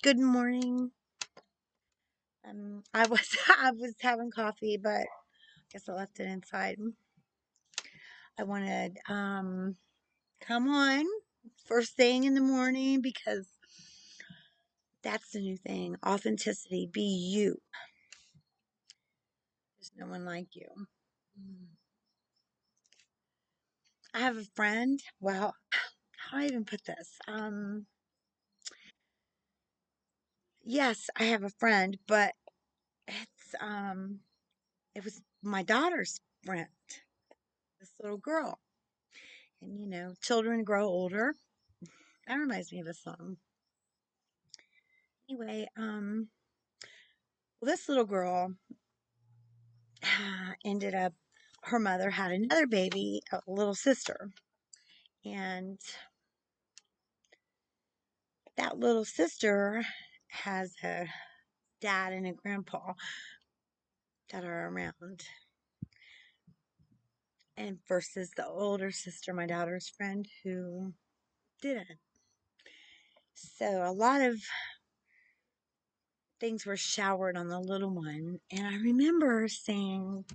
Good morning. I was I was having coffee, but I guess I left it inside. I wanted come on first thing in the morning because that's the new thing. Authenticity. Be you. There's no one like you. I have a friend. Well, how do I even put this? Yes, I have a friend, but it was my daughter's friend. This little girl. And children grow older. That reminds me of a song. Anyway, well, this little girl ended up, her mother had another baby, a little sister. And that little sister has a dad and a grandpa that are around. And versus the older sister, my daughter's friend, who didn't. So a lot of things were showered on the little one. And I remember saying,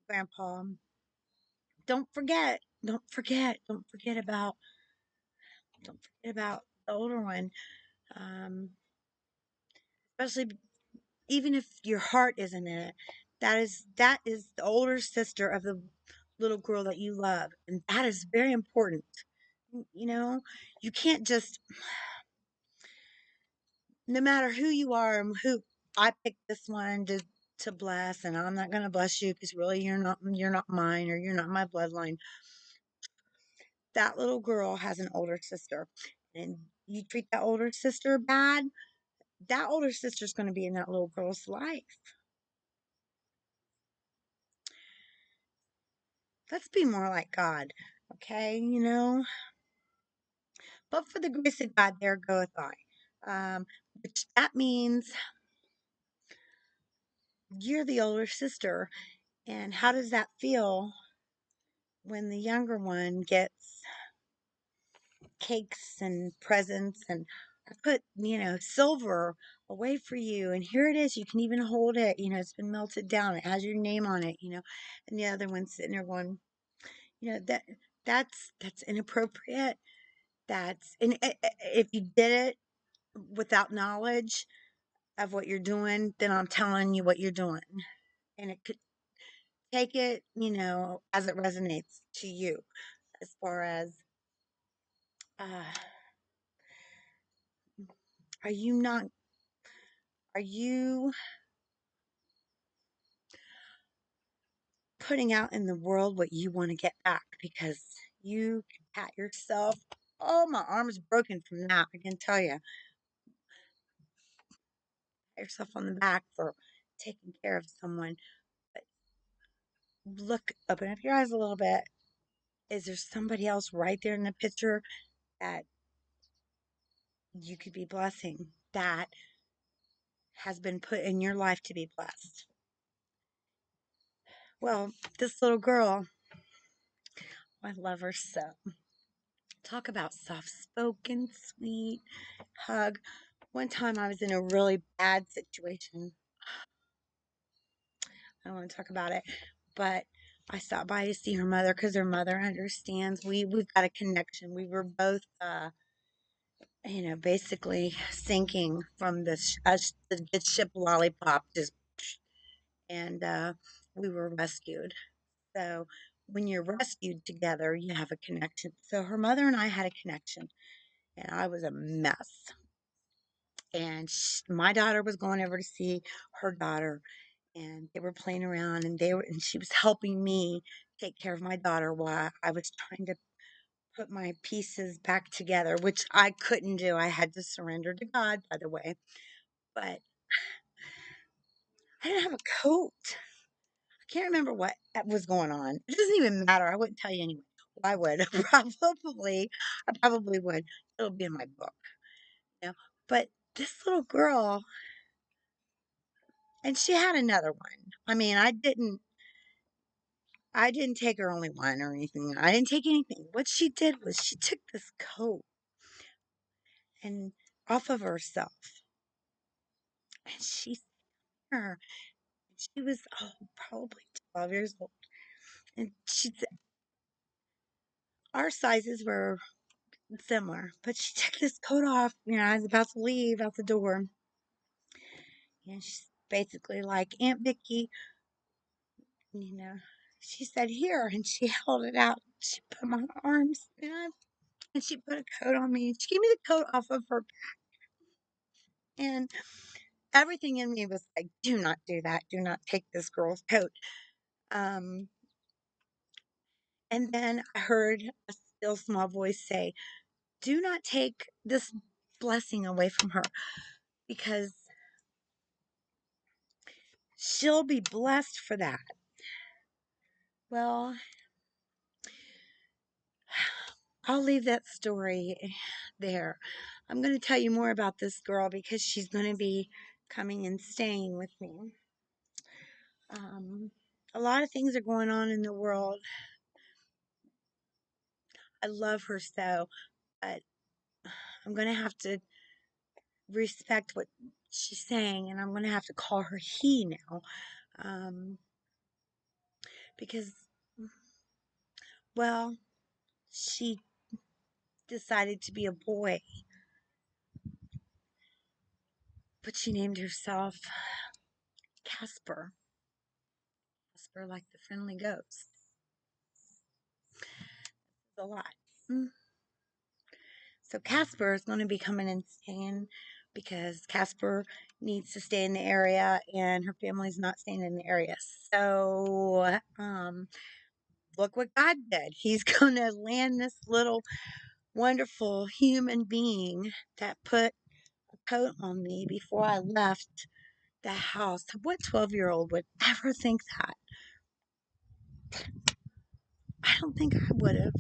Grandpa, don't forget about the older one. Um, Especially even if your heart isn't in it, that is the older sister of the little girl that you love, and that is very important. You know, you can't just, no matter who you are and who. I picked this one to bless, and I'm not going to bless you because really you're not mine, or you're not my bloodline. That little girl has an older sister, and you treat that older sister bad, that older sister's going to be in that little girl's life. Let's be more like God, okay? But for the grace of God, there goeth I. Which that means you're the older sister. And how does that feel when the younger one gets cakes and presents, and I put, silver away for you, and here it is. You can even hold it. It's been melted down. It has your name on it, and the other one's sitting there going, that's inappropriate. That's and if you did it without knowledge of what you're doing, then I'm telling you what you're doing. And it could take it, as it resonates to you, as far as uh, are you not, are you putting out in the world what you want to get back? Because you can pat yourself. Oh, my arm's broken from that. I can tell you. Pat yourself on the back for taking care of someone. But look, open up your eyes a little bit. Is there somebody else right there in the picture that you could be blessing, that has been put in your life to be blessed? Well, this little girl, I love her so. Talk about soft spoken, sweet hug. One time I was in a really bad situation. I don't want to talk about it, but I stopped by to see her mother because her mother understands. We've got a connection. We were both, basically sinking from the ship lollipop, just, and we were rescued. So when you're rescued together, you have a connection. So her mother and I had a connection, and I was a mess. And my daughter was going over to see her daughter, and they were playing around, and she was helping me take care of my daughter while I was trying to put my pieces back together, which I couldn't do. I had to surrender to God, by the way. But I didn't have a coat. I can't remember what was going on. It doesn't even matter. I wouldn't tell you anyway. Well, I would I probably would. It'll be in my book, you know. But this little girl, and she had another one. I mean, I didn't take her only one or anything. I didn't take anything. What she did was she took this coat and off of herself. and she's her. She was, probably 12 years old. And she said our sizes were similar, but she took this coat off. I was about to leave out the door. And she's basically like, Aunt Vicky, you know, she said, here. And she held it out. She put my arms in, and she put a coat on me. And she gave me the coat off of her. And everything in me was like, do not do that. Do not take this girl's coat. Um, and then I heard a still small voice say, do not take this blessing away from her because she'll be blessed for that. Well, I'll leave that story there. I'm going to tell you more about this girl because she's going to be coming and staying with me. Um, a lot of things are going on in the world. I love her so, but I'm going to have to respect what she's saying, and I'm going to have to call her he now, um, because, well, she decided to be a boy, but she named herself Casper. Casper, like the friendly ghost. It's a lot. So Casper is going to be coming and staying because Casper needs to stay in the area and her family's not staying in the area. So, look what God did. He's going to land this little wonderful human being that put a coat on me before I left the house. What 12-year-old would ever think that? I don't think I would have.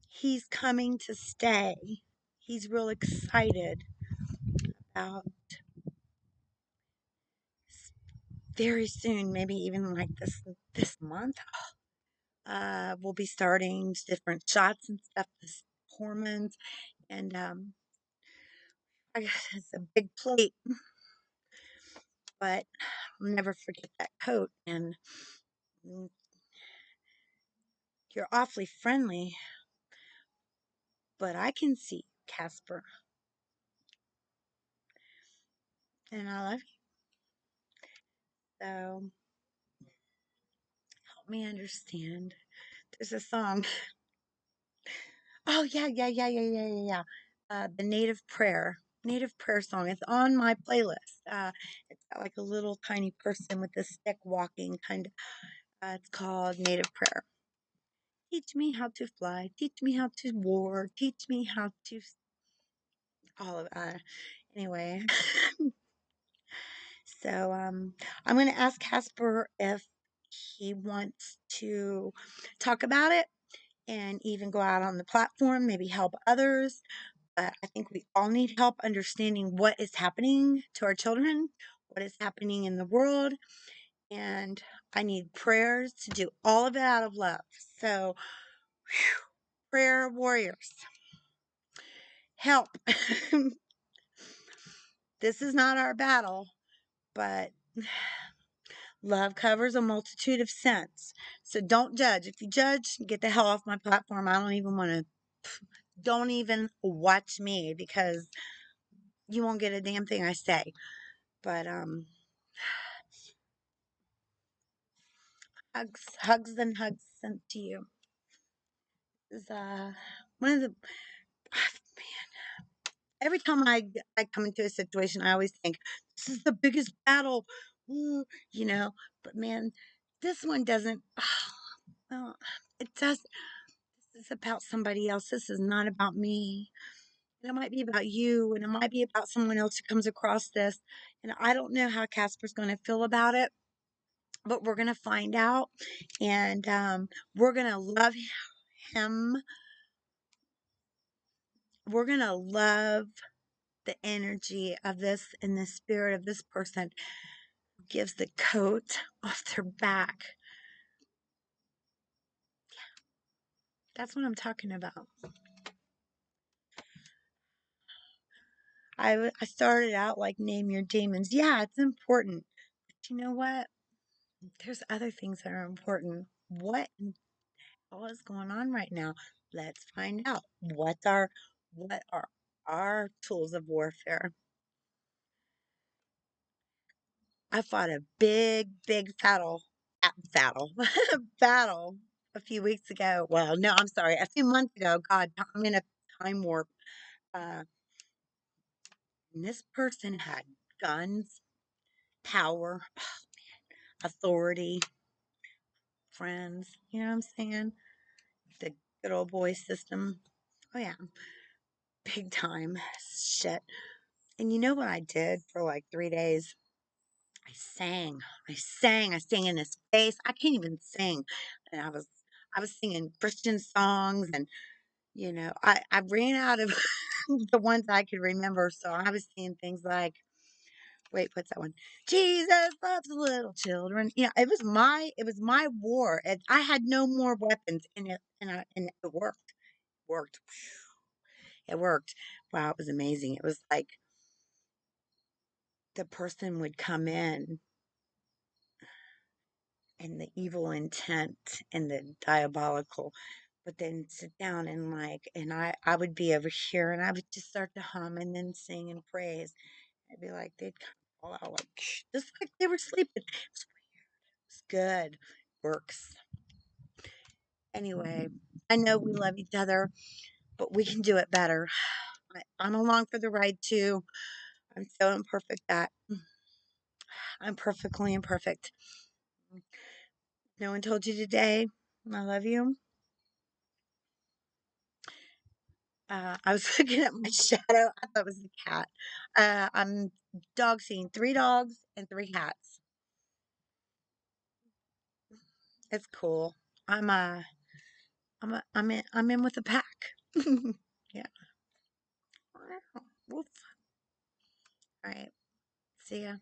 He's coming to stay. He's real excited about very soon, maybe even like this month. We'll be starting different shots and stuff, this hormones, and I guess it's a big plate, but I'll never forget that coat. And mm, you're awfully friendly, but I can see Casper, and I love you. So help me understand. There's a song. Oh yeah, yeah, yeah, yeah, yeah, yeah, yeah. The Native prayer song. It's on my playlist. It's got like a little tiny person with a stick walking, kind of. It's called Native Prayer. Teach me how to fly. Teach me how to war. Teach me how to all of. Anyway, so I'm going to ask Casper if he wants to talk about it and even go out on the platform, maybe help others. But I think we all need help understanding what is happening to our children, what is happening in the world, and I need prayers to do all of it out of love. So, whew, prayer warriors, help. This is not our battle, but love covers a multitude of sins. So don't judge. If you judge, get the hell off my platform. I don't even want to, don't even watch me because you won't get a damn thing I say. But hugs and hugs sent to you. This is one of the every time I come into a situation, I always think this is the biggest battle, ooh, you know. But man, this one doesn't. Well, it does. This is about somebody else. This is not about me. And it might be about you, and it might be about someone else who comes across this. And I don't know how Casper's going to feel about it, but we're going to find out, and we're going to love him. We're going to love the energy of this and the spirit of this person who gives the coat off their back. That's what I'm talking about. I started out like name your demons. Yeah, it's important. But you know what? There's other things that are important. What in the hell is going on right now? Let's find out. What are our tools of warfare? I fought a big battle battle a few weeks ago. Well, no, I'm sorry, a few months ago. God, I'm in a time warp. Uh, and this person had guns, power, authority, friends. You know what I'm saying? The good old boy system. Oh yeah, big time shit. And you know what I did for like 3 days? I sang. I sang in his face. I can't even sing. And I was singing Christian songs and I ran out of the ones I could remember. So I was singing things like, wait, what's that one? Jesus loves the little children. It was my war. I had no more weapons and it worked. Worked. It worked. Wow, it was amazing. It was like the person would come in and the evil intent and the diabolical, but then sit down and I would be over here and I would just start to hum and then sing and praise. I'd be like, they'd kind of fall out like, just like they were sleeping. It's good. Works. Anyway, I know we love each other, but we can do it better. I'm along for the ride too. I'm so imperfect that I'm perfectly imperfect. No one told you today. I love you. I was looking at my shadow. I thought it was a cat. I'm dog seeing 3 dogs and 3 cats. It's cool. I'm in with the pack. Yeah. Woof. All right. See ya.